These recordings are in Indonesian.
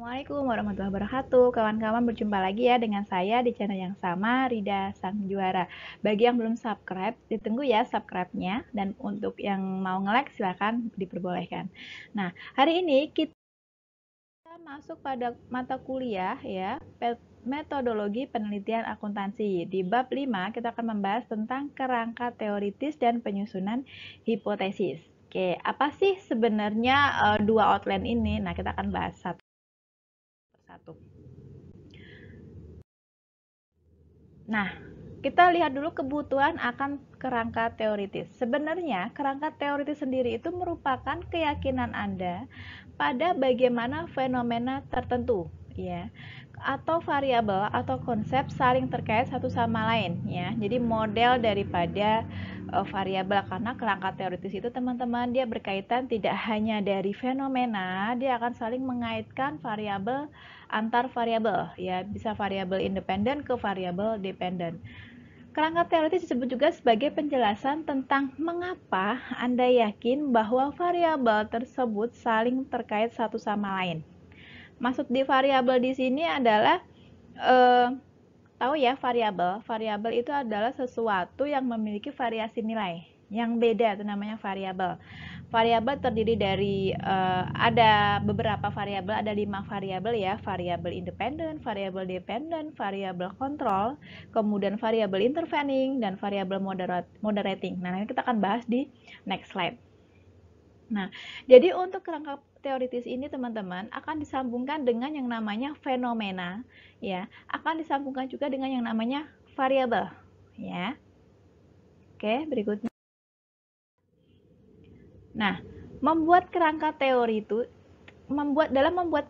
Assalamualaikum warahmatullahi wabarakatuh. Kawan-kawan, berjumpa lagi ya dengan saya di channel yang sama, Rida Sang Juara. Bagi yang belum subscribe, ditunggu ya subscribe-nya. Dan untuk yang mau nge-like, silakan diperbolehkan. Nah, hari ini kita masuk pada mata kuliah ya, metodologi penelitian akuntansi. Di bab 5, kita akan membahas tentang kerangka teoritis dan penyusunan hipotesis. Oke, apa sih sebenarnya dua outline ini? Nah, kita akan bahas satu persatu. Nah, kita lihat dulu kebutuhan akan kerangka teoritis. Sebenarnya, kerangka teoritis sendiri itu merupakan keyakinan Anda pada bagaimana fenomena tertentu, ya, atau variabel atau konsep saling terkait satu sama lain, ya. Jadi model daripada variabel, karena kerangka teoritis itu teman-teman dia berkaitan tidak hanya dari fenomena, dia akan saling mengaitkan variabel antar variabel, ya, bisa variabel independen ke variabel dependen. Kerangka teoritis disebut juga sebagai penjelasan tentang mengapa Anda yakin bahwa variabel tersebut saling terkait satu sama lain. Maksud di variabel di sini adalah tahu ya, variabel. Variabel itu adalah sesuatu yang memiliki variasi nilai. Yang beda itu namanya variabel. Variabel terdiri dari ada beberapa variabel, ada 5 variabel ya, variabel independen, variabel dependen, variabel kontrol, kemudian variabel intervening dan variabel moderating. Nah, ini kita akan bahas di next slide. Nah, jadi untuk kerangka teoritis ini teman-teman akan disambungkan dengan yang namanya fenomena, ya, akan disambungkan juga dengan yang namanya variabel, ya. Oke, berikutnya. Nah, membuat kerangka teori itu dalam membuat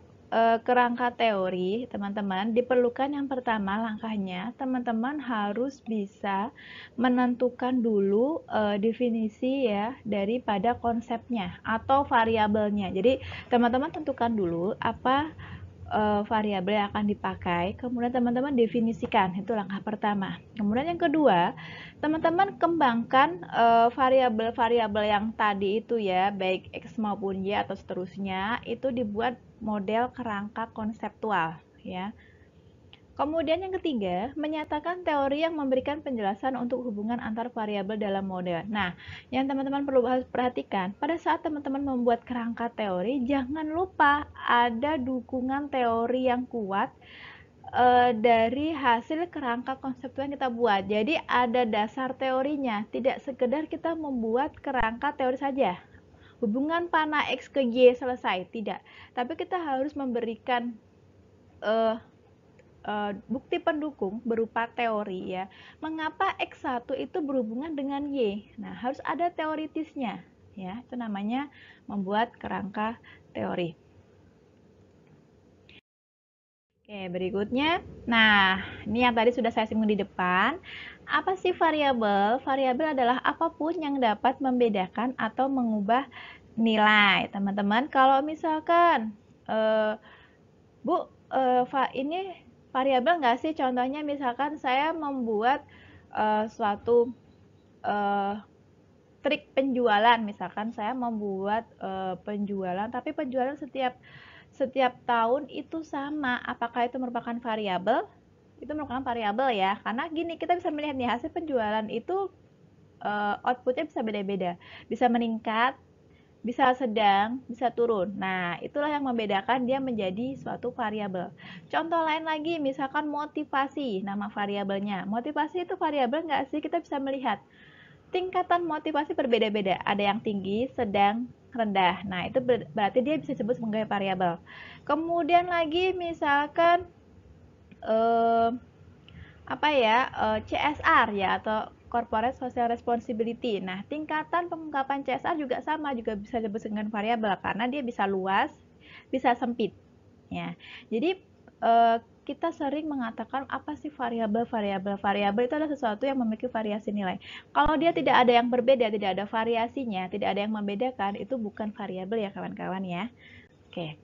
kerangka teori, teman-teman, diperlukan yang pertama langkahnya, teman-teman harus bisa menentukan dulu definisi ya daripada konsepnya atau variabelnya. Jadi, teman-teman tentukan dulu apa variabel yang akan dipakai, kemudian teman-teman definisikan, itu langkah pertama. Kemudian yang kedua, teman-teman kembangkan variabel-variabel yang tadi itu ya, baik X maupun Y atau seterusnya, itu dibuat model kerangka konseptual ya. Kemudian yang ketiga, menyatakan teori yang memberikan penjelasan untuk hubungan antar variabel dalam model. Nah, yang teman-teman perlu perhatikan, pada saat teman-teman membuat kerangka teori, jangan lupa ada dukungan teori yang kuat dari hasil kerangka konseptual yang kita buat. Jadi ada dasar teorinya, tidak sekedar kita membuat kerangka teori saja. Hubungan panah X ke Y selesai, tidak. Tapi kita harus memberikan bukti pendukung berupa teori ya. Mengapa X1 itu berhubungan dengan Y? Nah, harus ada teoritisnya ya. Itu namanya membuat kerangka teori. Oke, berikutnya. Nah, ini yang tadi sudah saya singgung di depan. Apa sih variabel? Variabel adalah apapun yang dapat membedakan atau mengubah nilai. Teman-teman, kalau misalkan Bu, ini variabel nggak sih? Contohnya misalkan saya membuat suatu trik penjualan, misalkan saya membuat penjualan, tapi penjualan setiap tahun itu sama. Apakah itu merupakan variabel? Itu merupakan variabel ya, karena gini, kita bisa melihat nih hasil penjualan itu outputnya bisa beda-beda, bisa meningkat, bisa sedang, bisa turun. Nah, itulah yang membedakan dia menjadi suatu variabel. Contoh lain lagi, misalkan motivasi, nama variabelnya. Motivasi itu variabel nggak sih? Kita bisa melihat tingkatan motivasi berbeda-beda. Ada yang tinggi, sedang, rendah. Nah, itu berarti dia bisa disebut sebagai variabel. Kemudian lagi, misalkan apa ya, CSR ya, atau Corporate Social Responsibility. Nah, tingkatan pengungkapan CSR juga sama, juga bisa disebut dengan variabel karena dia bisa luas, bisa sempit. Ya, jadi kita sering mengatakan apa sih variabel? Variabel itu adalah sesuatu yang memiliki variasi nilai. Kalau dia tidak ada yang berbeda, tidak ada variasinya, tidak ada yang membedakan, itu bukan variabel ya kawan-kawan ya. Oke.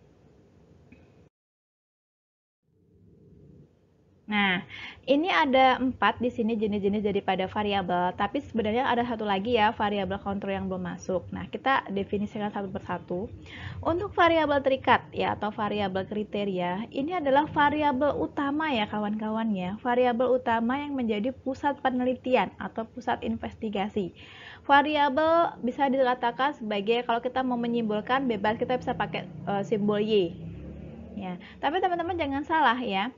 Nah, ini ada 4 di sini jenis-jenis daripada variabel, tapi sebenarnya ada satu lagi ya, variabel kontrol yang belum masuk. Nah, kita definisikan satu persatu. Untuk variabel terikat ya atau variabel kriteria, ini adalah variabel utama ya kawan-kawan ya. Variabel utama yang menjadi pusat penelitian atau pusat investigasi. Variabel bisa dikatakan sebagai kalau kita mau menyimpulkan bebas kita bisa pakai simbol Y. Ya, tapi teman-teman jangan salah ya.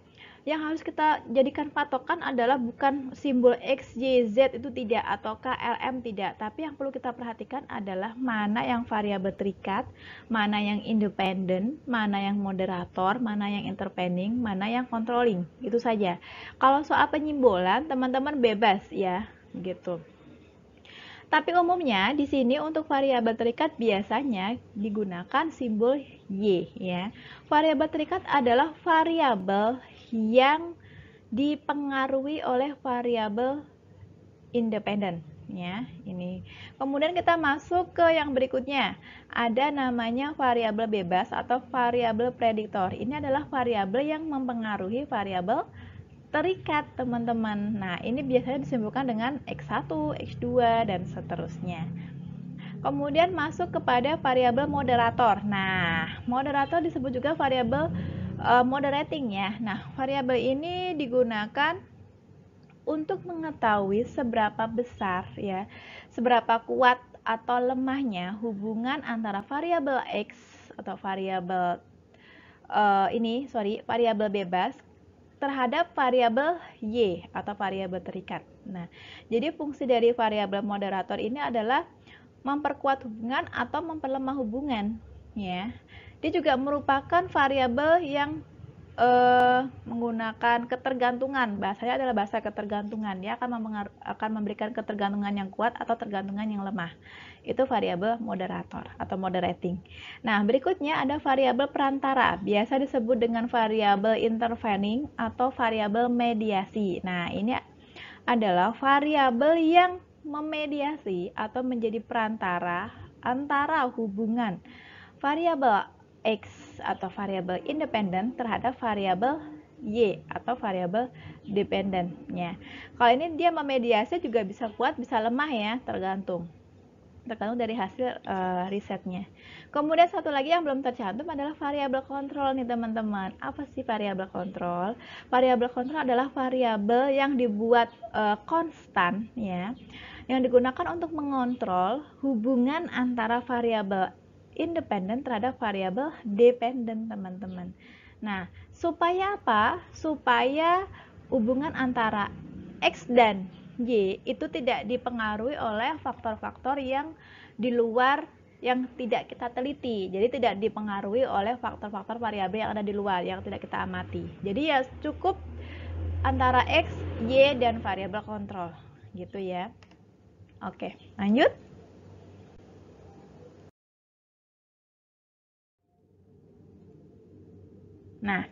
Yang harus kita jadikan patokan adalah bukan simbol X, Y, Z itu tidak, atau KLM tidak, tapi yang perlu kita perhatikan adalah mana yang variabel terikat, mana yang independen, mana yang moderator, mana yang intervening, mana yang controlling, itu saja. Kalau soal penyimbolan, teman-teman bebas ya, gitu. Tapi umumnya di sini untuk variabel terikat biasanya digunakan simbol Y ya. Variabel terikat adalah variabel yang dipengaruhi oleh variabel independen ya. Ini. Kemudian kita masuk ke yang berikutnya. Ada namanya variabel bebas atau variabel prediktor. Ini adalah variabel yang mempengaruhi variabel terikat teman-teman. Nah, ini biasanya disebutkan dengan X1, X2, dan seterusnya. Kemudian masuk kepada variabel moderator. Nah, moderator disebut juga variabel moderating ya. Nah, variabel ini digunakan untuk mengetahui seberapa besar ya, seberapa kuat atau lemahnya hubungan antara variabel X atau variabel variabel bebas terhadap variabel Y atau variabel terikat. Nah, jadi fungsi dari variabel moderator ini adalah memperkuat hubungan atau memperlemah hubungan, ya. Dia juga merupakan variabel yang menggunakan ketergantungan. Bahasanya adalah bahasa ketergantungan. Dia akan memberikan ketergantungan yang kuat atau tergantungan yang lemah. Itu variabel moderator atau moderating. Nah, berikutnya ada variabel perantara. Biasa disebut dengan variabel intervening atau variabel mediasi. Nah, ini adalah variabel yang memediasi atau menjadi perantara antara hubungan variabel X atau variabel independen terhadap variabel Y atau variabel dependennya. Kalau ini dia memediasi juga bisa kuat, bisa lemah ya, tergantung dari hasil risetnya. Kemudian satu lagi yang belum tercantum adalah variabel kontrol nih teman-teman. Apa sih variabel kontrol? Variabel kontrol adalah variabel yang dibuat konstan ya, yang digunakan untuk mengontrol hubungan antara variabel independen terhadap variabel dependen teman-teman. Nah, supaya apa? Supaya hubungan antara X dan Y itu tidak dipengaruhi oleh faktor-faktor yang di luar yang tidak kita teliti. Jadi tidak dipengaruhi oleh faktor-faktor variabel yang ada di luar yang tidak kita amati. Jadi ya cukup antara X, Y dan variabel kontrol gitu ya. Oke, lanjut. Nah,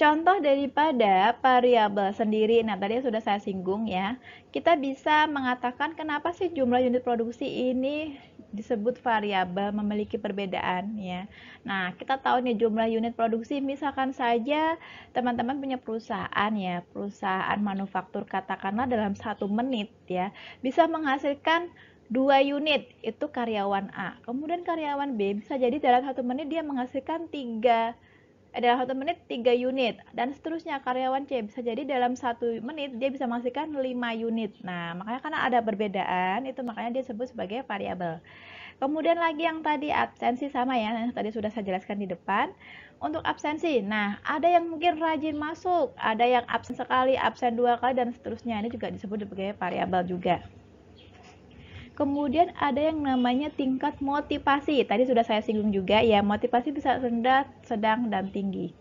contoh daripada variabel sendiri, nah tadi sudah saya singgung ya, kita bisa mengatakan kenapa sih jumlah unit produksi ini disebut variabel memiliki perbedaan ya. Nah, kita tahu nih jumlah unit produksi, misalkan saja teman-teman punya perusahaan ya, perusahaan manufaktur katakanlah dalam 1 menit ya, bisa menghasilkan 2 unit, itu karyawan A. Kemudian karyawan B bisa jadi dalam 1 menit dia menghasilkan 3 dalam 1 menit 3 unit dan seterusnya. Karyawan C bisa jadi dalam 1 menit dia bisa menghasilkan 5 unit. Nah, makanya karena ada perbedaan itu makanya dia disebut sebagai variabel. Kemudian lagi yang tadi absensi sama ya, yang tadi sudah saya jelaskan di depan. Untuk absensi, nah ada yang mungkin rajin masuk, ada yang absen sekali, absen 2 kali dan seterusnya. Ini juga disebut sebagai variabel juga. Kemudian ada yang namanya tingkat motivasi. Tadi sudah saya singgung juga ya, motivasi bisa rendah, sedang, dan tinggi.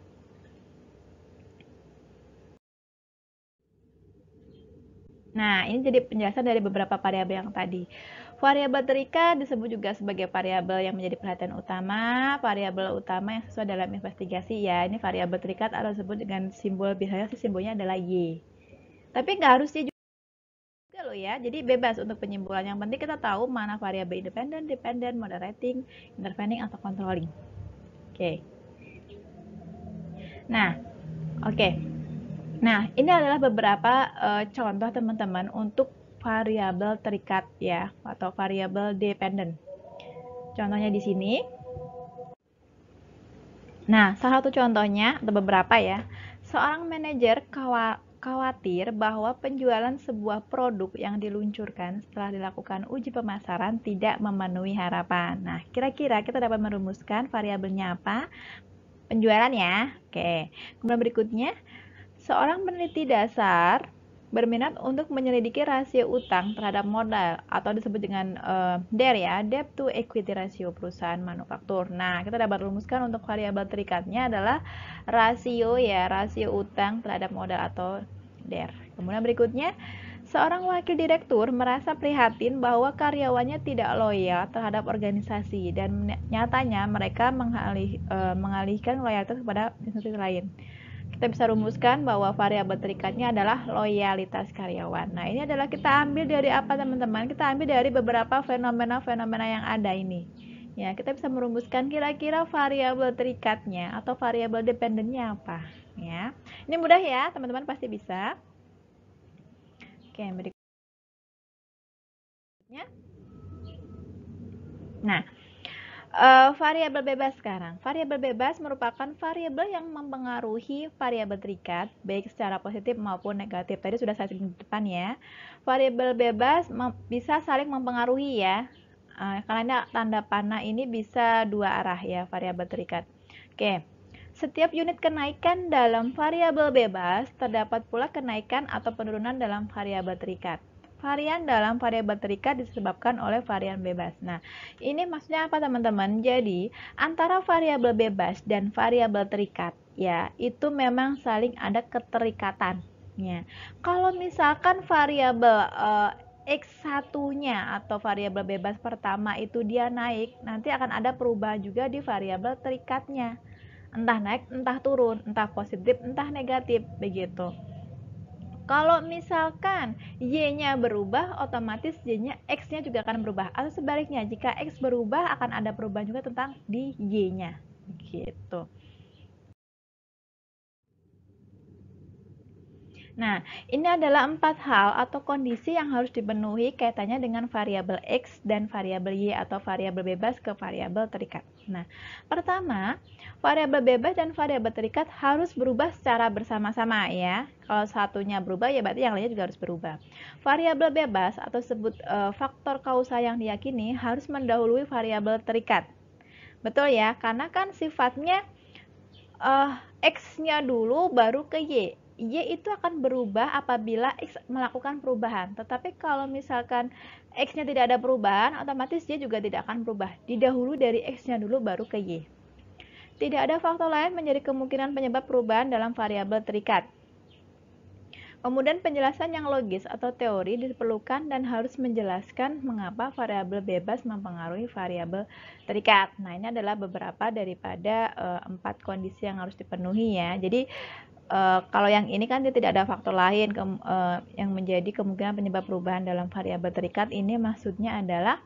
Nah, ini jadi penjelasan dari beberapa variabel yang tadi. Variabel terikat disebut juga sebagai variabel yang menjadi perhatian utama, variabel utama yang sesuai dalam investigasi ya. Ini variabel terikat atau disebut dengan simbol, biasanya simbolnya adalah Y. Tapi nggak harus Y juga loh ya, jadi bebas untuk penyimpulan. Yang penting kita tahu mana variabel independen, dependent, moderating, intervening, atau controlling. Oke. Nah, oke. Nah, ini adalah beberapa contoh teman-teman untuk variabel terikat ya, atau variabel dependent. Contohnya di sini. Nah, salah satu contohnya, atau beberapa ya, seorang manajer khawatir bahwa penjualan sebuah produk yang diluncurkan setelah dilakukan uji pemasaran tidak memenuhi harapan. Nah, kira-kira kita dapat merumuskan variabelnya apa? Penjualan ya. Oke. Kemudian berikutnya, seorang peneliti dasar berminat untuk menyelidiki rasio utang terhadap modal atau disebut dengan DER ya, debt to equity ratio perusahaan manufaktur. Nah, kita dapat rumuskan untuk variabel terikatnya adalah rasio ya, rasio utang terhadap modal atau DER. Kemudian berikutnya, seorang wakil direktur merasa prihatin bahwa karyawannya tidak loyal terhadap organisasi dan nyatanya mereka mengalihkan loyalitas kepada institusi lain. Kita bisa rumuskan bahwa variabel terikatnya adalah loyalitas karyawan. Nah, ini adalah kita ambil dari apa teman-teman? Kita ambil dari beberapa fenomena-fenomena yang ada ini. Ya, kita bisa merumuskan kira-kira variabel terikatnya atau variabel dependennya apa. Ya, ini mudah ya, teman-teman pasti bisa. Oke, berikutnya. Nah, variabel bebas sekarang. Variabel bebas merupakan variabel yang mempengaruhi variabel terikat, baik secara positif maupun negatif. Tadi sudah saya sebutkan di depan ya. Variabel bebas bisa saling mempengaruhi ya. Karena tanda panah ini bisa dua arah ya, variabel terikat. Oke. Setiap unit kenaikan dalam variabel bebas, terdapat pula kenaikan atau penurunan dalam variabel terikat. Varian dalam variabel terikat disebabkan oleh varian bebas. Nah, ini maksudnya apa teman-teman? Jadi, antara variabel bebas dan variabel terikat, ya, itu memang saling ada keterikatannya. Kalau misalkan variabel X1-nya atau variabel bebas pertama itu dia naik, nanti akan ada perubahan juga di variabel terikatnya. Entah naik, entah turun, entah positif, entah negatif, begitu. Kalau misalkan Y-nya berubah, otomatis Y-nya X-nya juga akan berubah. Atau sebaliknya, jika X berubah, akan ada perubahan juga tentang di Y-nya. Gitu. Nah, ini adalah 4 hal atau kondisi yang harus dipenuhi kaitannya dengan variabel X dan variabel Y atau variabel bebas ke variabel terikat. Nah, pertama, variabel bebas dan variabel terikat harus berubah secara bersama-sama ya. Kalau satunya berubah ya berarti yang lainnya juga harus berubah. Variabel bebas atau sebut faktor kausa yang diyakini harus mendahului variabel terikat. Betul ya, karena kan sifatnya X-nya dulu baru ke Y. Y itu akan berubah apabila X melakukan perubahan. Tetapi kalau misalkan X-nya tidak ada perubahan, otomatis Y juga tidak akan berubah. Didahului dari X-nya dulu baru ke Y. Tidak ada faktor lain menjadi kemungkinan penyebab perubahan dalam variabel terikat. Kemudian penjelasan yang logis atau teori diperlukan dan harus menjelaskan mengapa variabel bebas mempengaruhi variabel terikat. Nah, ini adalah beberapa daripada 4 kondisi yang harus dipenuhi ya. Jadi kalau yang ini kan dia tidak ada faktor lain yang menjadi kemungkinan penyebab perubahan dalam variabel terikat. Ini maksudnya adalah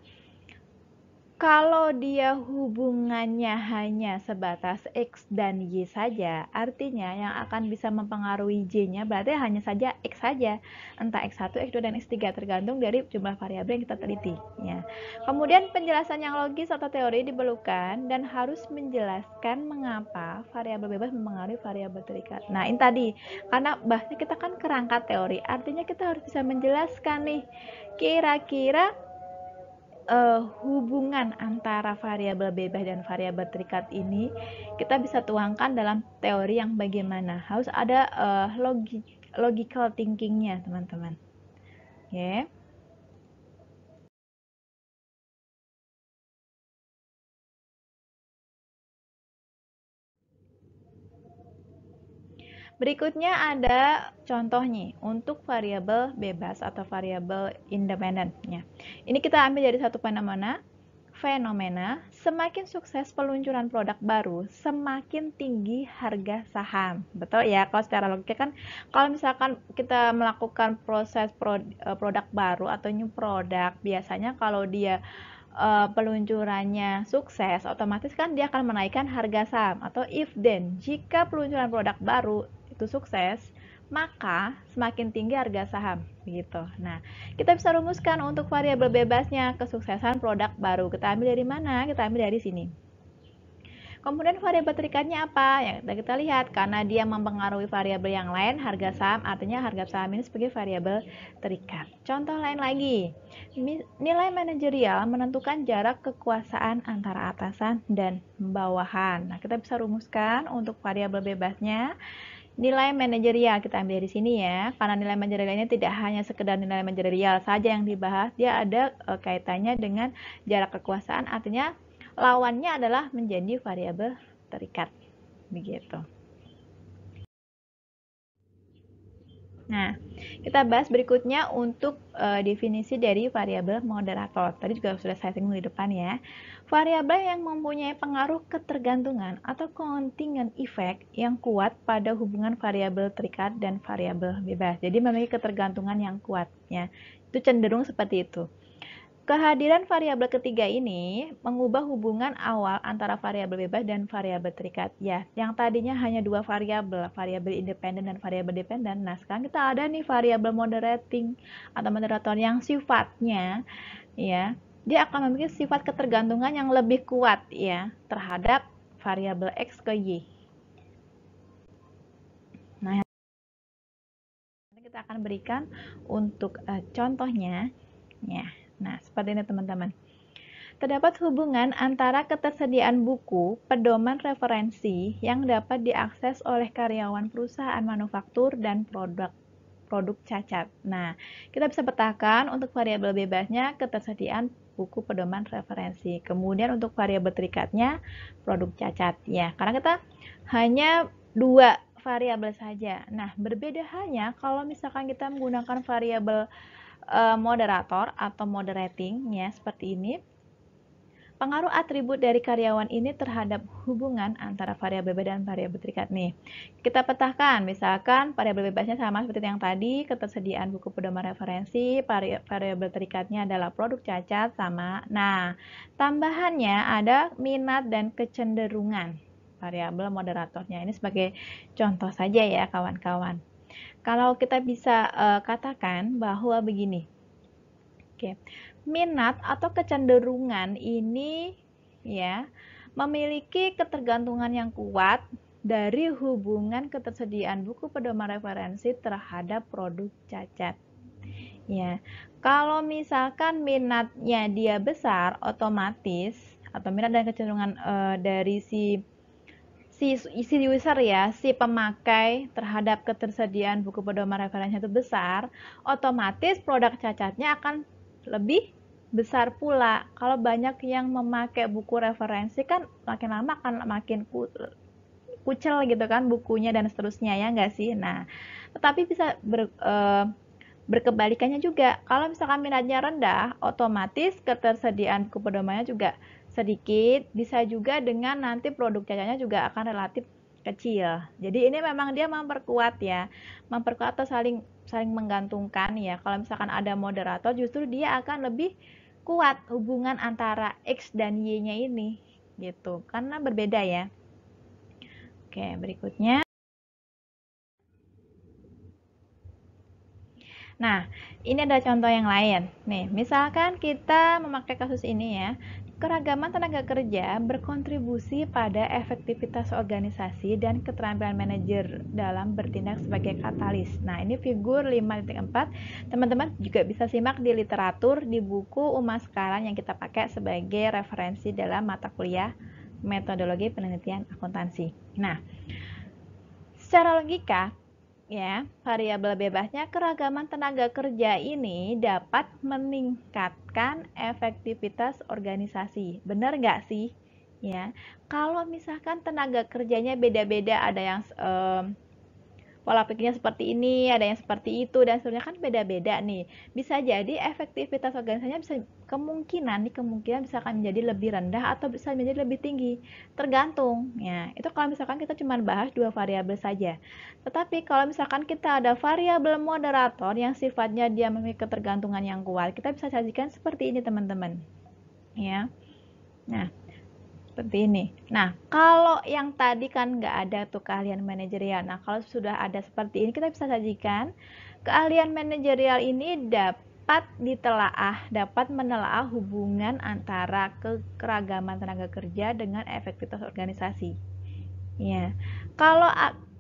kalau dia hubungannya hanya sebatas X dan Y saja, artinya yang akan bisa mempengaruhi Y-nya berarti hanya saja X saja. Entah X1, X2, dan X3 tergantung dari jumlah variabel yang kita teliti. Ya. Kemudian penjelasan yang logis atau teori diperlukan dan harus menjelaskan mengapa variabel bebas mempengaruhi variabel terikat. Nah ini tadi, karena bahasnya kita kan kerangka teori, artinya kita harus bisa menjelaskan nih, kira-kira hubungan antara variabel bebas dan variabel terikat ini kita bisa tuangkan dalam teori yang bagaimana. Harus ada logical thinkingnya teman-teman. Ya. Berikutnya ada contohnya untuk variabel bebas atau variabel independen. Ini kita ambil dari satu fenomena. Semakin sukses peluncuran produk baru, semakin tinggi harga saham. Betul ya, kalau secara logika kan kalau misalkan kita melakukan proses produk baru atau new product, biasanya kalau dia peluncurannya sukses, otomatis kan dia akan menaikkan harga saham atau if then, jika peluncuran produk baru itu sukses, maka semakin tinggi harga saham begitu. Nah, kita bisa rumuskan untuk variabel bebasnya kesuksesan produk baru. Kita ambil dari mana? Kita ambil dari sini. Kemudian variabel terikatnya apa? Yang kita lihat, karena dia mempengaruhi variabel yang lain, harga saham, artinya harga saham ini sebagai variabel terikat. Contoh lain lagi, nilai manajerial menentukan jarak kekuasaan antara atasan dan bawahan. Nah, kita bisa rumuskan untuk variabel bebasnya. Nilai manajerial kita ambil di sini ya, karena nilai manajerial ini tidak hanya sekedar nilai manajerial saja yang dibahas, dia ada kaitannya dengan jarak kekuasaan, artinya lawannya adalah menjadi variabel terikat begitu. Nah, kita bahas berikutnya untuk definisi dari variabel moderator. Tadi juga sudah saya singgung di depan ya. Variabel yang mempunyai pengaruh ketergantungan atau contingent effect yang kuat pada hubungan variabel terikat dan variabel bebas. Jadi memiliki ketergantungan yang kuat ya. Itu cenderung seperti itu. Kehadiran variabel ketiga ini mengubah hubungan awal antara variabel bebas dan variabel terikat. Ya, yang tadinya hanya dua variabel, variabel independen dan variabel dependen. Nah, sekarang kita ada nih variabel moderating atau moderator yang sifatnya ya, dia akan memiliki sifat ketergantungan yang lebih kuat ya terhadap variabel X ke Y. Nah, kita akan berikan untuk contohnya ya. Nah, seperti ini teman-teman. Terdapat hubungan antara ketersediaan buku, pedoman referensi yang dapat diakses oleh karyawan perusahaan manufaktur dan produk cacat. Nah, kita bisa petakan untuk variabel bebasnya ketersediaan buku pedoman referensi. Kemudian untuk variabel terikatnya produk cacat. Ya, karena kita hanya dua variabel saja. Nah, berbeda hanya kalau misalkan kita menggunakan variabel moderator atau moderating ya seperti ini. Pengaruh atribut dari karyawan ini terhadap hubungan antara variabel bebas dan variabel terikat nih. Kita petahkan, misalkan variabel bebasnya sama seperti yang tadi, ketersediaan buku pedoman referensi, variabel terikatnya adalah produk cacat sama. Nah, tambahannya ada minat dan kecenderungan variabel moderatornya. Ini sebagai contoh saja ya kawan-kawan. Kalau kita bisa katakan bahwa begini. Oke. Minat atau kecenderungan ini ya memiliki ketergantungan yang kuat dari hubungan ketersediaan buku pedoman referensi terhadap produk cacat. Ya, kalau misalkan minatnya dia besar, otomatis atau minat dan kecenderungan dari si user ya, si pemakai terhadap ketersediaan buku pedoman referensi itu besar, otomatis produk cacatnya akan lebih besar pula. Kalau banyak yang memakai buku referensi kan makin lama akan makin kucel gitu kan bukunya dan seterusnya ya enggak sih? Nah, tetapi bisa berkebalikannya juga. Kalau misalkan minatnya rendah, otomatis ketersediaan buku pedomannya juga sedikit, bisa juga dengan nanti produk cacatnya juga akan relatif kecil. Jadi ini memang dia memperkuat ya, memperkuat atau saling menggantungkan ya. Kalau misalkan ada moderator, justru dia akan lebih kuat hubungan antara X dan Y-nya ini gitu, karena berbeda ya. Oke, berikutnya. Nah, ini ada contoh yang lain. Nih, misalkan kita memakai kasus ini ya. Keragaman tenaga kerja berkontribusi pada efektivitas organisasi dan keterampilan manajer dalam bertindak sebagai katalis. Nah, ini figur 5.4. Teman-teman juga bisa simak di literatur di buku Uma Sekaran yang kita pakai sebagai referensi dalam mata kuliah metodologi penelitian akuntansi. Nah, secara logika ya, variabel bebasnya keragaman tenaga kerja ini dapat meningkatkan efektivitas organisasi. Benar nggak sih? Ya, kalau misalkan tenaga kerjanya beda-beda, ada yang pola pikirnya seperti ini, ada yang seperti itu, dan sebenarnya kan beda-beda nih. Bisa jadi efektivitas organisasinya bisa kemungkinan bisa akan menjadi lebih rendah atau bisa menjadi lebih tinggi. Tergantung. Ya, itu kalau misalkan kita cuma bahas dua variabel saja. Tetapi kalau misalkan kita ada variabel moderator yang sifatnya dia memiliki ketergantungan yang kuat, kita bisa sajikan seperti ini teman-teman. Ya. Nah, Seperti ini. Nah, kalau yang tadi kan nggak ada tuh keahlian manajerial. Nah, kalau sudah ada seperti ini, kita bisa sajikan keahlian manajerial ini dapat ditelaah, dapat menelaah hubungan antara keragaman tenaga kerja dengan efektivitas organisasi. Ya, kalau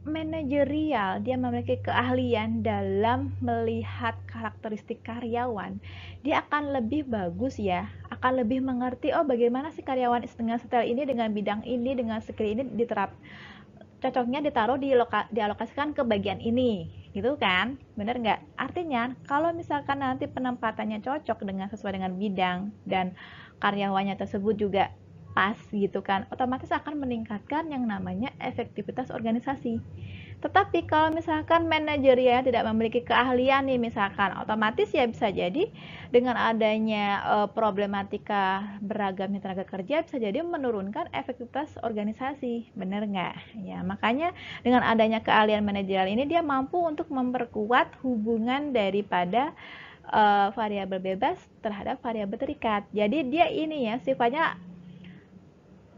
manajerial dia memiliki keahlian dalam melihat karakteristik karyawan, dia akan lebih bagus ya, akan lebih mengerti oh bagaimana sih karyawan dengan style ini, dengan bidang ini, dengan skill ini cocoknya ditaruh dialokasikan ke bagian ini, gitu kan? Bener nggak? Artinya kalau misalkan nanti penempatannya cocok dengan sesuai dengan bidang dan karyawannya tersebut juga pas gitu kan, otomatis akan meningkatkan yang namanya efektivitas organisasi. Tetapi kalau misalkan manajerial tidak memiliki keahlian nih misalkan, otomatis ya bisa jadi dengan adanya problematika beragamnya tenaga kerja bisa jadi menurunkan efektivitas organisasi. Bener nggak? Ya, makanya dengan adanya keahlian manajerial ini dia mampu untuk memperkuat hubungan daripada variabel bebas terhadap variabel terikat. Jadi dia ini ya sifatnya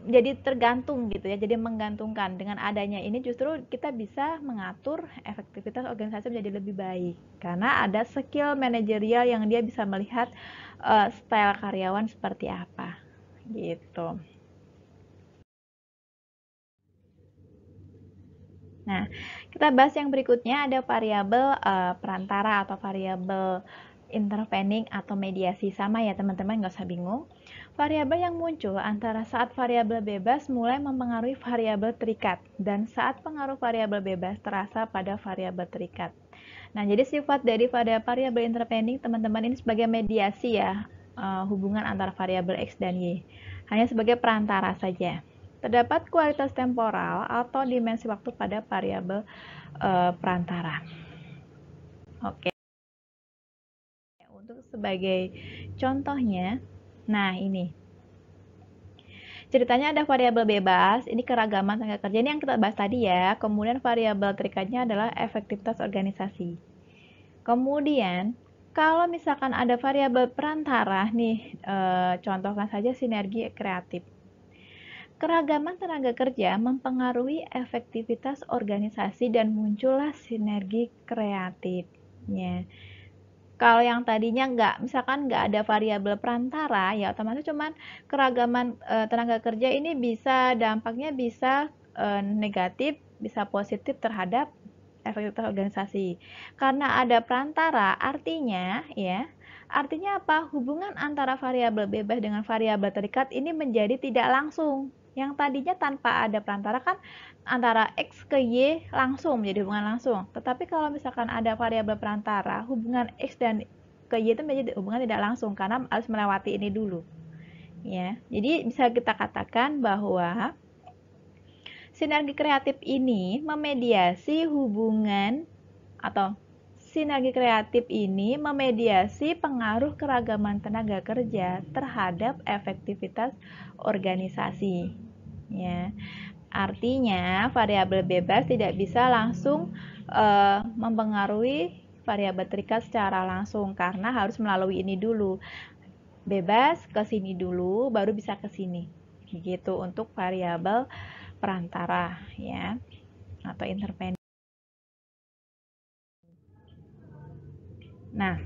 jadi tergantung gitu ya, jadi menggantungkan. Dengan adanya ini justru kita bisa mengatur efektivitas organisasi menjadi lebih baik karena ada skill manajerial yang dia bisa melihat style karyawan seperti apa gitu. Nah, kita bahas yang berikutnya ada variabel perantara atau variabel intervening atau mediasi. Sama ya teman-teman, nggak usah bingung. Variabel yang muncul antara saat variabel bebas mulai mempengaruhi variabel terikat dan saat pengaruh variabel bebas terasa pada variabel terikat. Nah, jadi sifat dari pada variabel intervening teman-teman ini sebagai mediasi ya, hubungan antara variabel X dan Y. Hanya sebagai perantara saja. Terdapat kualitas temporal atau dimensi waktu pada variabel perantara. Oke. Untuk sebagai contohnya, nah ini ceritanya ada variabel bebas, ini keragaman tenaga kerja ini yang kita bahas tadi ya. Kemudian variabel terikatnya adalah efektivitas organisasi. Kemudian kalau misalkan ada variabel perantara nih, contohkan saja sinergi kreatif. Keragaman tenaga kerja mempengaruhi efektivitas organisasi dan muncullah sinergi kreatifnya. Kalau yang tadinya misalkan nggak ada variabel perantara, ya otomatis cuman keragaman tenaga kerja ini bisa dampaknya bisa negatif, bisa positif terhadap efektivitas organisasi. Karena ada perantara, artinya apa? Hubungan antara variabel bebas dengan variabel terikat ini menjadi tidak langsung. Yang tadinya tanpa ada perantara kan antara X ke Y langsung menjadi hubungan langsung. Tetapi kalau misalkan ada variabel perantara, hubungan X dan ke Y itu menjadi hubungan tidak langsung karena harus melewati ini dulu. Ya, jadi bisa kita katakan bahwa sinergi kreatif ini memediasi hubungan atau sinergi kreatif ini memediasi pengaruh keragaman tenaga kerja terhadap efektivitas organisasi. Ya, artinya variabel bebas tidak bisa langsung mempengaruhi variabel terikat secara langsung karena harus melalui ini dulu. Bebas ke sini dulu baru bisa ke sini. Gitu untuk variabel perantara ya atau intervensi. Nah,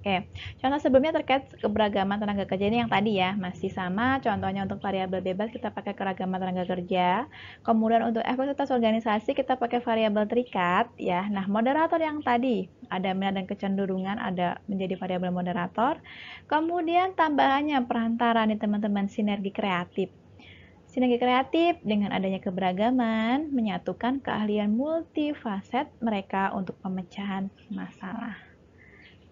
oke, contoh sebelumnya terkait keberagaman tenaga kerja ini yang tadi ya, masih sama contohnya untuk variabel bebas kita pakai keragaman tenaga kerja. Kemudian untuk efektivitas organisasi kita pakai variabel terikat ya. Nah, moderator yang tadi ada minat dan kecenderungan ada menjadi variabel moderator. Kemudian tambahannya perantara nih teman-teman, sinergi kreatif. Sinergi kreatif dengan adanya keberagaman menyatukan keahlian multifaset mereka untuk pemecahan masalah.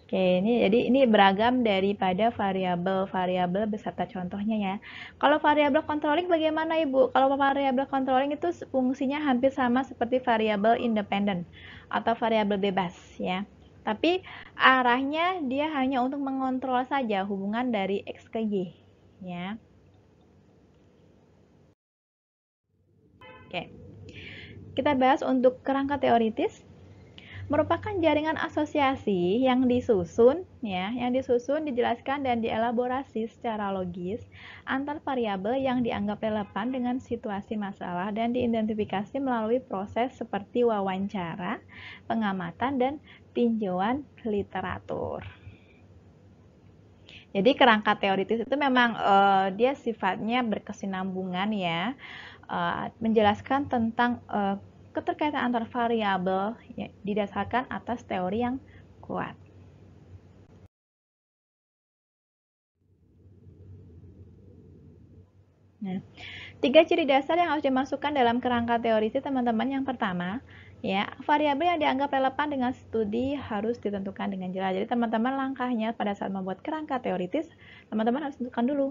Oke, ini beragam daripada variabel-variabel beserta contohnya ya. Kalau variabel controlling bagaimana Ibu? Kalau variabel controlling itu fungsinya hampir sama seperti variabel independen atau variabel bebas ya. Tapi arahnya dia hanya untuk mengontrol saja hubungan dari X ke Y ya. Oke. Kita bahas untuk kerangka teoritis. merupakan jaringan asosiasi yang disusun, dijelaskan dan dielaborasi secara logis antar variabel yang dianggap relevan dengan situasi masalah dan diidentifikasi melalui proses seperti wawancara, pengamatan, dan tinjauan literatur. Jadi kerangka teoritis itu memang dia sifatnya berkesinambungan ya, menjelaskan tentang keterkaitan antar variabel ya, didasarkan atas teori yang kuat. Nah, 3 ciri dasar yang harus dimasukkan dalam kerangka teoritis teman-teman. Yang pertama, ya, variabel yang dianggap relevan dengan studi harus ditentukan dengan jelas. Jadi teman-teman langkahnya pada saat membuat kerangka teoritis, teman-teman harus tentukan dulu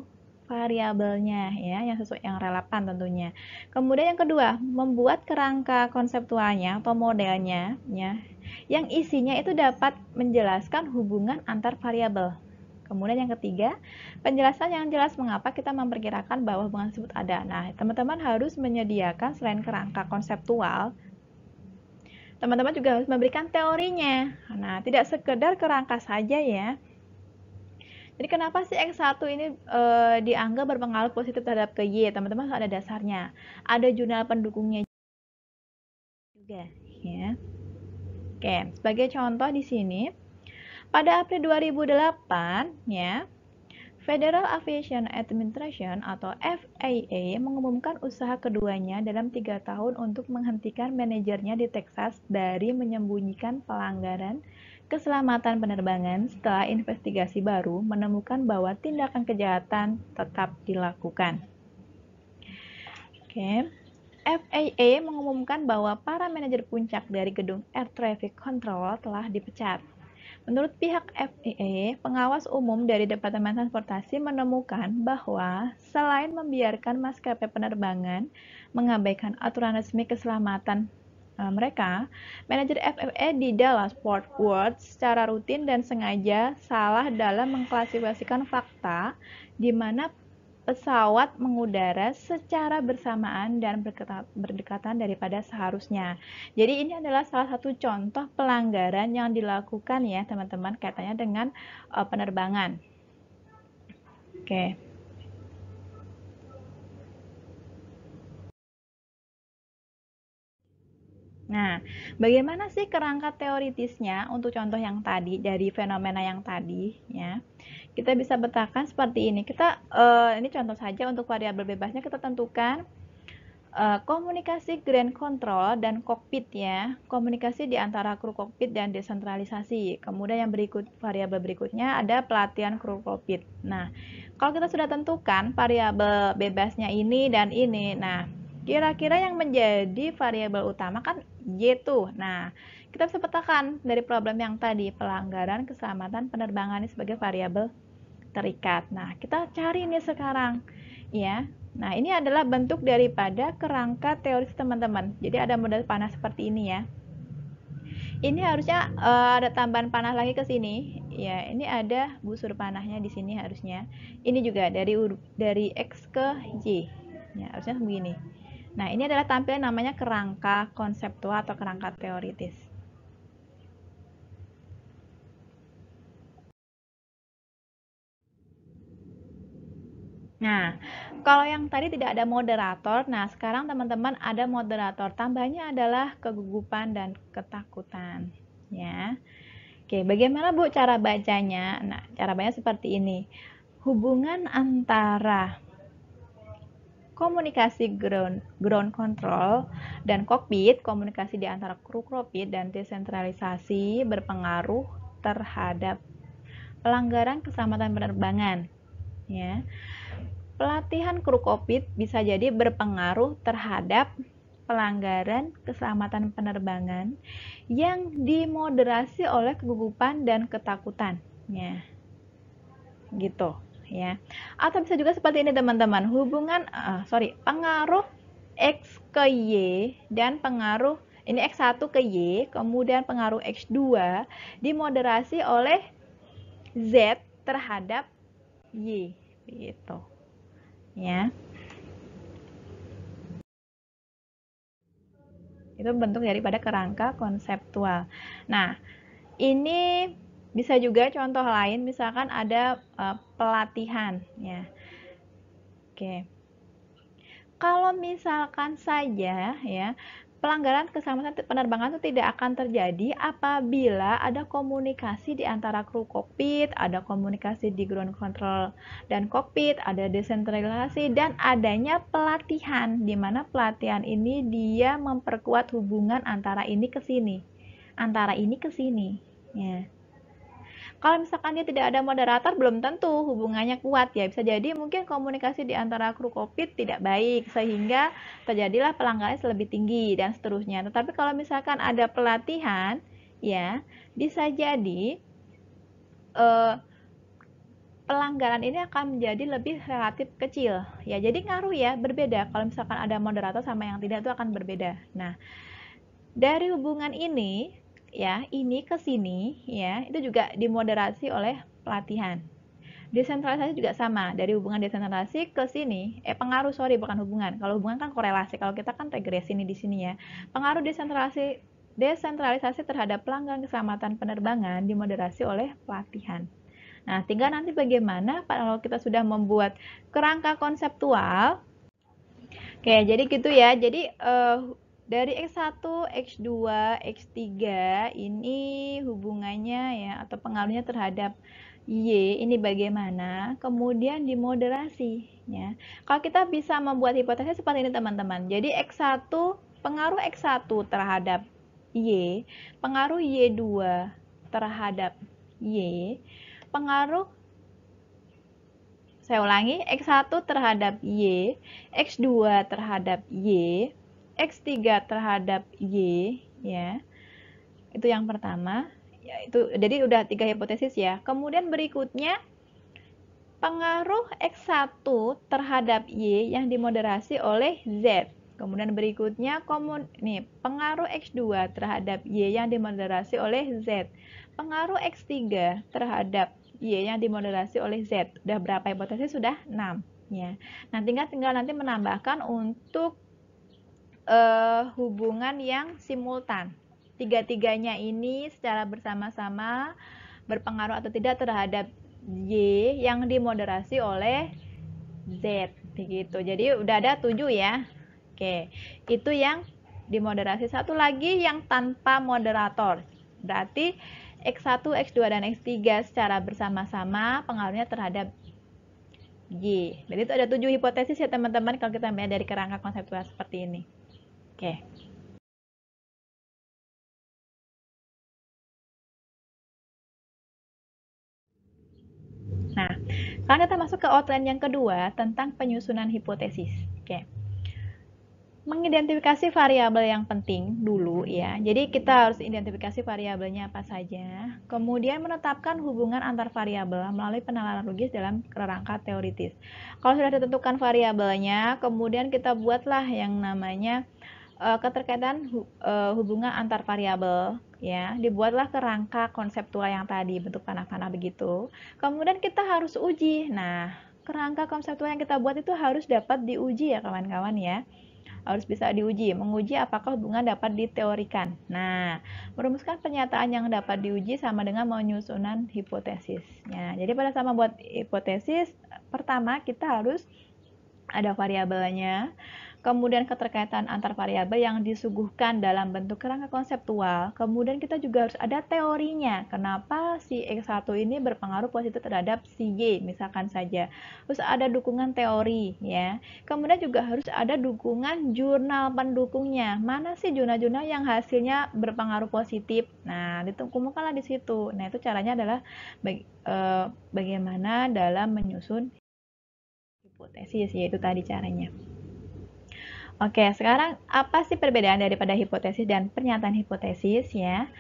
variabelnya ya, yang sesuai yang relevan tentunya. Kemudian yang kedua, membuat kerangka konseptualnya atau modelnya ya, yang isinya itu dapat menjelaskan hubungan antar variabel. Kemudian yang ketiga, penjelasan yang jelas mengapa kita memperkirakan bahwa hubungan tersebut ada. Nah, teman-teman harus menyediakan selain kerangka konseptual, teman-teman juga harus memberikan teorinya. Nah, tidak sekedar kerangka saja ya. Jadi kenapa sih X1 ini dianggap berpengaruh positif terhadap ke Y? Teman-teman harus ada dasarnya. Ada jurnal pendukungnya juga ya. Oke, sebagai contoh di sini pada April 2008 ya, Federal Aviation Administration atau FAA mengumumkan usaha keduanya dalam 3 tahun untuk menghentikan manajernya di Texas dari menyembunyikan pelanggaran keselamatan penerbangan setelah investigasi baru menemukan bahwa tindakan kejahatan tetap dilakukan. Oke. FAA mengumumkan bahwa para manajer puncak dari gedung Air Traffic Control telah dipecat. Menurut pihak FAA, pengawas umum dari Departemen Transportasi menemukan bahwa selain membiarkan maskapai penerbangan mengabaikan aturan resmi keselamatan mereka, manajer FAA di Dallas Fort Worth secara rutin dan sengaja salah dalam mengklasifikasikan fakta di mana pesawat mengudara secara bersamaan dan berdekatan daripada seharusnya. Jadi ini adalah salah satu contoh pelanggaran yang dilakukan ya teman-teman kaitannya dengan penerbangan. Oke. Nah, bagaimana sih kerangka teoritisnya untuk contoh yang tadi dari fenomena yang tadi ya? Kita bisa petakan seperti ini. Ini contoh saja untuk variabel bebasnya kita tentukan komunikasi ground control dan kokpit ya. Komunikasi di antara kru kokpit dan desentralisasi. Kemudian yang variabel berikutnya ada pelatihan kru kokpit. Nah, kalau kita sudah tentukan variabel bebasnya ini dan ini. Nah, kira-kira yang menjadi variabel utama kan Y tuh. Nah, kita bisa petakan dari problem yang tadi, pelanggaran keselamatan penerbangan ini sebagai variabel terikat. Nah, kita cari nih sekarang ya. Nah, ini adalah bentuk daripada kerangka teoris teman-teman. Jadi ada model panah seperti ini ya. Ini harusnya ada tambahan panah lagi ke sini. Ya, ini ada busur panahnya di sini harusnya. Ini juga dari X ke Y. Ya, harusnya begini. Nah, ini adalah tampilan namanya kerangka konseptual atau kerangka teoritis. Nah, kalau yang tadi tidak ada moderator, nah sekarang teman-teman ada moderator. Tambahnya adalah kegugupan dan ketakutan. Ya. Oke, bagaimana Bu cara bacanya? Nah, cara bacanya seperti ini. Hubungan antara komunikasi ground control dan kokpit, komunikasi di antara kru kokpit dan desentralisasi berpengaruh terhadap pelanggaran keselamatan penerbangan. Ya. Pelatihan kru kokpit bisa jadi berpengaruh terhadap pelanggaran keselamatan penerbangan yang dimoderasi oleh kegugupan dan ketakutan. Ya. Gitu ya. Atau bisa juga seperti ini teman-teman, pengaruh X ke Y dan pengaruh ini X1 ke Y, kemudian pengaruh X2 dimoderasi oleh Z terhadap Y gitu. Ya. Itu bentuk daripada kerangka konseptual. Nah, ini bisa juga contoh lain, misalkan ada pelatihan ya. Oke. Kalau misalkan saja ya, pelanggaran keselamatan penerbangan itu tidak akan terjadi apabila ada komunikasi di antara kru kokpit, ada komunikasi di ground control dan kokpit, ada desentralisasi dan adanya pelatihan, di mana pelatihan ini dia memperkuat hubungan antara ini ke sini, antara ini ke sini. Ya. Kalau misalkan dia tidak ada moderator, belum tentu hubungannya kuat ya. Bisa jadi mungkin komunikasi di antara kru kokpit tidak baik, sehingga terjadilah pelanggaran lebih tinggi dan seterusnya. Tetapi kalau misalkan ada pelatihan, ya bisa jadi pelanggaran ini akan menjadi lebih relatif kecil. Ya, jadi ngaruh ya, berbeda. Kalau misalkan ada moderator sama yang tidak itu akan berbeda. Nah, dari hubungan ini ya, ini ke sini ya, itu juga dimoderasi oleh pelatihan. Desentralisasi juga sama, dari hubungan desentralisasi ke sini, pengaruh, sorry, bukan hubungan. Kalau hubungan kan korelasi, kalau kita kan regresi nih di sini ya. Pengaruh desentralisasi terhadap pelanggaran keselamatan penerbangan dimoderasi oleh pelatihan. Nah, tinggal nanti bagaimana kalau kita sudah membuat kerangka konseptual. Oke, jadi gitu ya. Jadi dari X1, X2, X3 ini hubungannya ya atau pengaruhnya terhadap Y ini bagaimana, kemudian dimoderasi ya. Kalau kita bisa membuat hipotesis seperti ini teman-teman. Jadi X1, pengaruh X1 terhadap Y, pengaruh Y2 terhadap Y, pengaruh, saya ulangi, X1 terhadap Y, X2 terhadap Y, X3 terhadap Y ya. Itu yang pertama. Ya, itu jadi udah 3 hipotesis ya. Kemudian berikutnya pengaruh X1 terhadap Y yang dimoderasi oleh Z. Kemudian berikutnya pengaruh X2 terhadap Y yang dimoderasi oleh Z. Pengaruh X3 terhadap Y yang dimoderasi oleh Z. Udah berapa hipotesis? Sudah 6 ya. Nah, tinggal nanti menambahkan untuk hubungan yang simultan. Tiga-tiganya ini secara bersama-sama berpengaruh atau tidak terhadap Y yang dimoderasi oleh Z begitu. Jadi udah ada 7 ya. Oke, itu yang dimoderasi. Satu lagi yang tanpa moderator. Berarti X1, X2 dan X3 secara bersama-sama pengaruhnya terhadap Y. Jadi itu ada 7 hipotesis ya teman-teman kalau kita melihat dari kerangka konseptual seperti ini. Oke. Nah, sekarang kita masuk ke outline yang kedua tentang penyusunan hipotesis. Oke. Mengidentifikasi variabel yang penting dulu ya. Jadi kita harus identifikasi variabelnya apa saja. Kemudian menetapkan hubungan antar variabel melalui penalaran logis dalam kerangka teoritis. Kalau sudah ditentukan variabelnya, kemudian kita buatlah yang namanya keterkaitan hubungan antar variabel ya. Dibuatlah kerangka konseptual yang tadi bentuk panah-panah begitu. Kemudian kita harus uji. Nah, kerangka konseptual yang kita buat itu harus dapat diuji ya kawan-kawan ya. Harus bisa diuji, menguji apakah hubungan dapat diteorikan. Nah, merumuskan pernyataan yang dapat diuji sama dengan menyusunan hipotesis. Ya, jadi pada sama buat hipotesis, pertama kita harus ada variabelnya, kemudian keterkaitan antar variabel yang disuguhkan dalam bentuk kerangka konseptual, kemudian kita juga harus ada teorinya, kenapa si X1 ini berpengaruh positif terhadap si Y, misalkan saja. Terus ada dukungan teori, ya. Kemudian juga harus ada dukungan jurnal pendukungnya, mana sih jurnal-jurnal yang hasilnya berpengaruh positif. Nah, ditemukanlah di situ. Nah, itu caranya adalah bagaimana dalam menyusun hipotesis, yaitu tadi caranya. Oke, sekarang apa sih perbedaan daripada hipotesis dan pernyataan hipotesis ya?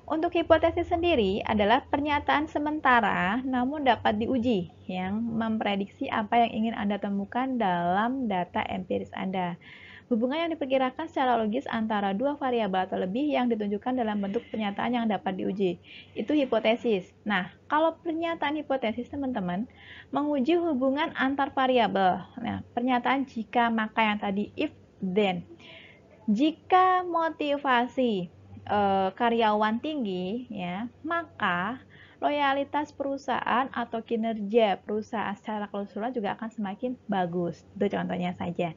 Untuk hipotesis sendiri adalah pernyataan sementara namun dapat diuji yang memprediksi apa yang ingin Anda temukan dalam data empiris Anda. Hubungan yang diperkirakan secara logis antara dua variabel atau lebih yang ditunjukkan dalam bentuk pernyataan yang dapat diuji. Itu hipotesis. Nah, kalau pernyataan hipotesis teman-teman menguji hubungan antar variabel. Nah, pernyataan jika maka yang tadi if then. Jika motivasi karyawan tinggi, ya, maka loyalitas perusahaan atau kinerja perusahaan secara keseluruhan juga akan semakin bagus. Itu contohnya saja.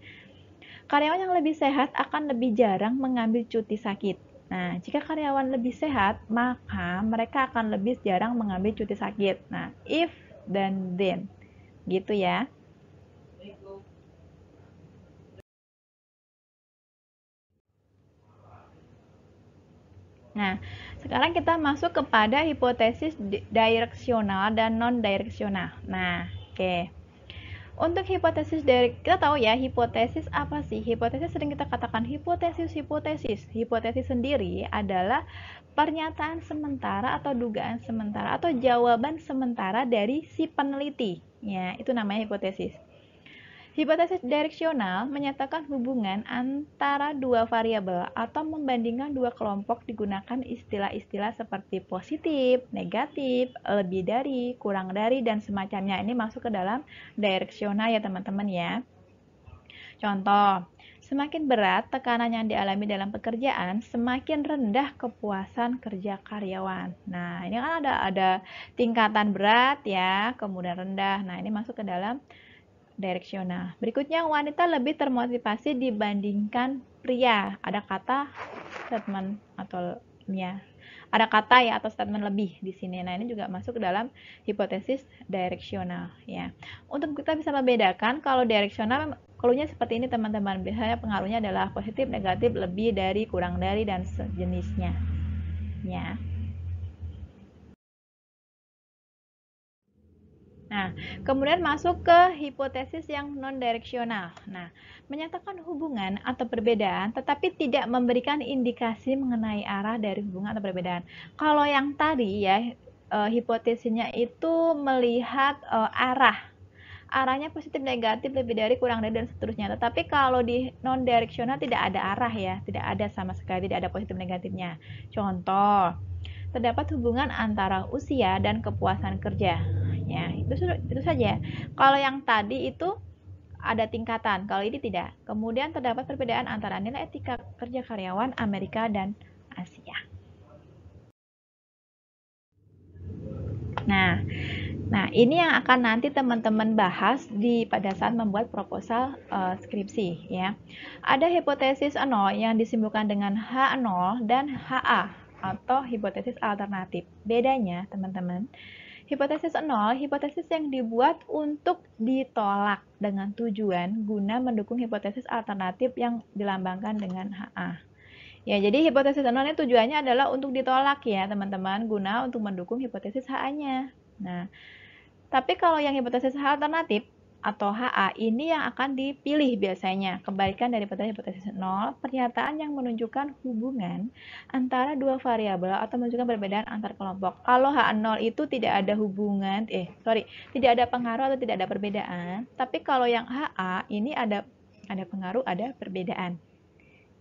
Karyawan yang lebih sehat akan lebih jarang mengambil cuti sakit. Nah, jika karyawan lebih sehat, maka mereka akan lebih jarang mengambil cuti sakit. Nah, if dan then. Gitu ya. Nah, sekarang kita masuk kepada hipotesis direksional dan non-direksional. Nah, oke. Untuk hipotesis kita tahu ya, hipotesis apa sih? Hipotesis sering kita katakan hipotesis. Hipotesis sendiri adalah pernyataan sementara atau dugaan sementara atau jawaban sementara dari si peneliti. Ya, itu namanya hipotesis. Hipotesis direksional menyatakan hubungan antara dua variabel atau membandingkan dua kelompok digunakan istilah-istilah seperti positif, negatif, lebih dari, kurang dari, dan semacamnya. Ini masuk ke dalam direksional ya teman-teman ya. Contoh, semakin berat tekanan yang dialami dalam pekerjaan, semakin rendah kepuasan kerja karyawan. Nah, ini kan ada tingkatan berat ya, kemudian rendah. Nah, ini masuk ke dalam direksional. Berikutnya, wanita lebih termotivasi dibandingkan pria. Ada kata statement atau ya, ada kata ya atau statement lebih di sini. Nah, ini juga masuk ke dalam hipotesis direksional ya. Untuk kita bisa membedakan kalau direksional cluenya seperti ini teman-teman. Biasanya pengaruhnya adalah positif, negatif, lebih dari, kurang dari, dan sejenisnya. Ya. Nah, kemudian masuk ke hipotesis yang non-direksional. Nah, menyatakan hubungan atau perbedaan tetapi tidak memberikan indikasi mengenai arah dari hubungan atau perbedaan. Kalau yang tadi ya, hipotesisnya itu melihat arahnya positif, negatif, lebih dari, kurang dari, dan seterusnya. Tetapi kalau di non-direksional tidak ada arah ya, tidak ada sama sekali, tidak ada positif negatifnya. Contoh, terdapat hubungan antara usia dan kepuasan kerja. Ya, itu saja. Kalau yang tadi itu ada tingkatan, kalau ini tidak. Kemudian terdapat perbedaan antara nilai etika kerja karyawan Amerika dan Asia. Nah, ini yang akan nanti teman-teman bahas pada saat membuat proposal skripsi ya. Ada hipotesis 0 yang disimpulkan dengan H0 dan HA atau hipotesis alternatif. Bedanya, teman-teman, hipotesis 0, hipotesis yang dibuat untuk ditolak dengan tujuan guna mendukung hipotesis alternatif yang dilambangkan dengan HA. Ya, jadi hipotesis 0 ini tujuannya adalah untuk ditolak ya, teman-teman, guna untuk mendukung hipotesis HA-nya. Nah, tapi kalau yang hipotesis alternatif atau HA ini yang akan dipilih biasanya. Kebalikan daripada hipotesis 0, pernyataan yang menunjukkan hubungan antara dua variabel atau menunjukkan perbedaan antar kelompok. Kalau H0 itu tidak ada hubungan, tidak ada pengaruh atau tidak ada perbedaan. Tapi kalau yang HA ini ada pengaruh, ada perbedaan.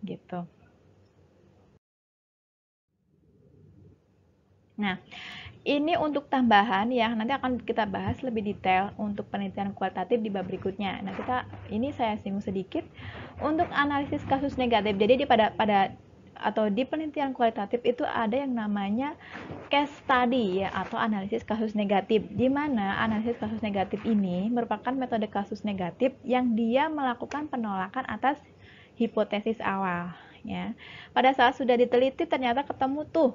Gitu. Nah, ini untuk tambahan yang nanti akan kita bahas lebih detail untuk penelitian kualitatif di bab berikutnya. Nah, ini saya singgung sedikit untuk analisis kasus negatif. Jadi di penelitian kualitatif itu ada yang namanya case study ya atau analisis kasus negatif, di mana analisis kasus negatif ini merupakan metode kasus negatif yang dia melakukan penolakan atas hipotesis awal ya. Pada saat sudah diteliti ternyata ketemu tuh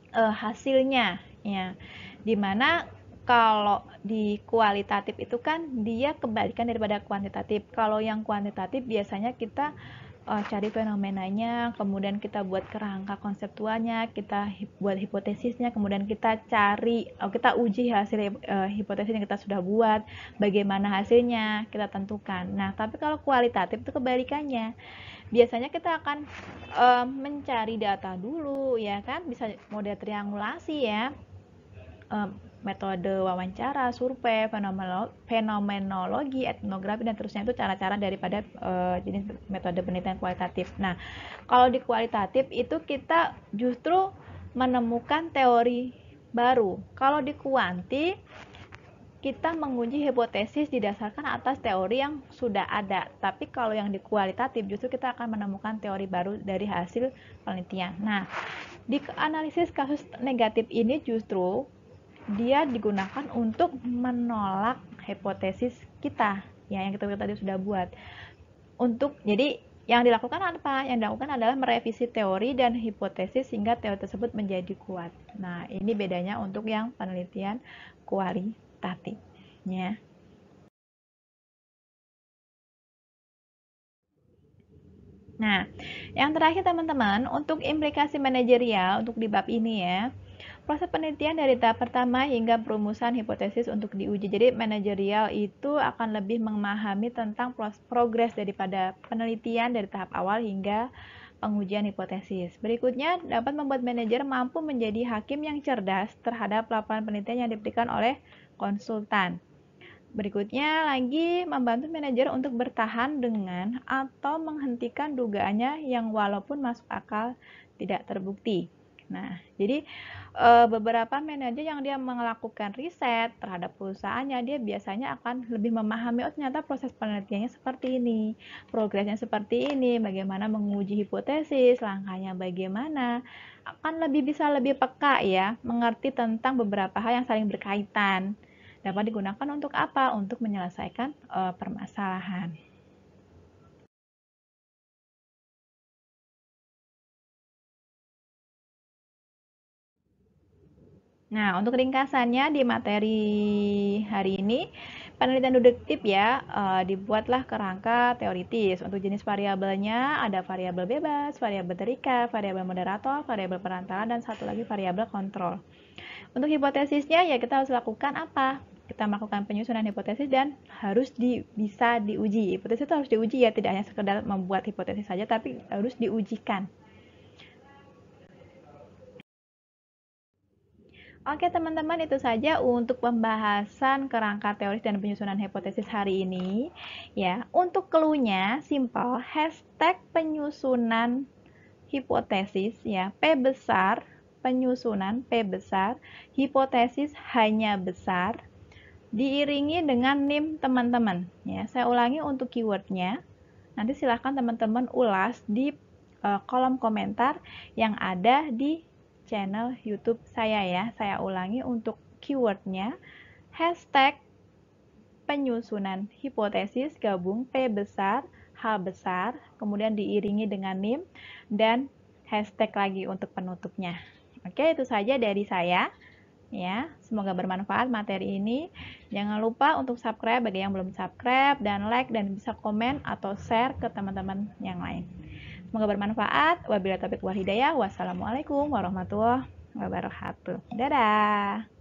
hasilnya ya, dimana kalau di kualitatif itu kan dia kebalikan daripada kuantitatif. Kalau yang kuantitatif biasanya kita cari fenomenanya, kemudian kita buat kerangka konseptualnya, kita buat hipotesisnya, kemudian kita kita uji hasil hipotesis yang kita sudah buat, bagaimana hasilnya kita tentukan. Nah, tapi kalau kualitatif itu kebalikannya. Biasanya kita akan mencari data dulu ya kan, bisa model triangulasi ya, metode wawancara, survei, fenomenologi, etnografi, dan terusnya. Itu cara-cara daripada jenis metode penelitian kualitatif. Nah, kalau di kualitatif itu kita justru menemukan teori baru. Kalau di kuanti kita menguji hipotesis didasarkan atas teori yang sudah ada. Tapi kalau yang di kualitatif justru kita akan menemukan teori baru dari hasil penelitian. Nah, di analisis kasus negatif ini justru dia digunakan untuk menolak hipotesis kita ya, yang kita tadi sudah buat. Jadi yang dilakukan apa? Yang dilakukan adalah merevisi teori dan hipotesis sehingga teori tersebut menjadi kuat. Nah, ini bedanya untuk yang penelitian kualitatifnya. Nah, yang terakhir teman-teman, untuk implikasi manajerial untuk di bab ini ya. Proses penelitian dari tahap pertama hingga perumusan hipotesis untuk diuji. Jadi manajerial itu akan lebih memahami tentang progres daripada penelitian dari tahap awal hingga pengujian hipotesis. Berikutnya, dapat membuat manajer mampu menjadi hakim yang cerdas terhadap laporan penelitian yang diberikan oleh konsultan. Berikutnya lagi, membantu manajer untuk bertahan dengan atau menghentikan dugaannya yang walaupun masuk akal tidak terbukti. Nah, jadi beberapa manajer yang dia melakukan riset terhadap perusahaannya, dia biasanya akan lebih memahami, oh ternyata proses penelitiannya seperti ini, progresnya seperti ini, bagaimana menguji hipotesis, langkahnya bagaimana, akan bisa lebih peka ya, mengerti tentang beberapa hal yang saling berkaitan. Dapat digunakan untuk apa? Untuk menyelesaikan permasalahan. Nah, untuk ringkasannya di materi hari ini, penelitian deduktif ya, dibuatlah kerangka teoritis. Untuk jenis variabelnya ada variabel bebas, variabel terikat, variabel moderator, variabel perantara, dan satu lagi variabel kontrol. Untuk hipotesisnya ya kita harus lakukan apa? Kita melakukan penyusunan hipotesis dan harus bisa diuji. Hipotesis itu harus diuji ya, tidak hanya sekedar membuat hipotesis saja, tapi harus diujikan. Oke teman-teman, itu saja untuk pembahasan kerangka teoris dan penyusunan hipotesis hari ini. Ya, untuk clue-nya simple, hashtag penyusunan hipotesis ya, P besar, penyusunan P besar, hipotesis hanya besar, diiringi dengan NIM teman-teman. Ya, saya ulangi untuk keywordnya. Nanti silahkan teman-teman ulas di kolom komentar yang ada di channel YouTube saya ya. Saya ulangi untuk keywordnya, hashtag penyusunan hipotesis gabung P besar, H besar, kemudian diiringi dengan NIM, dan hashtag lagi untuk penutupnya. Oke, itu saja dari saya. Ya, semoga bermanfaat materi ini. Jangan lupa untuk subscribe bagi yang belum subscribe, dan like dan bisa komen atau share ke teman-teman yang lain. Semoga bermanfaat. Wabillahi taufiq wal hidayah. Wassalamualaikum warahmatullahi wabarakatuh. Dadah.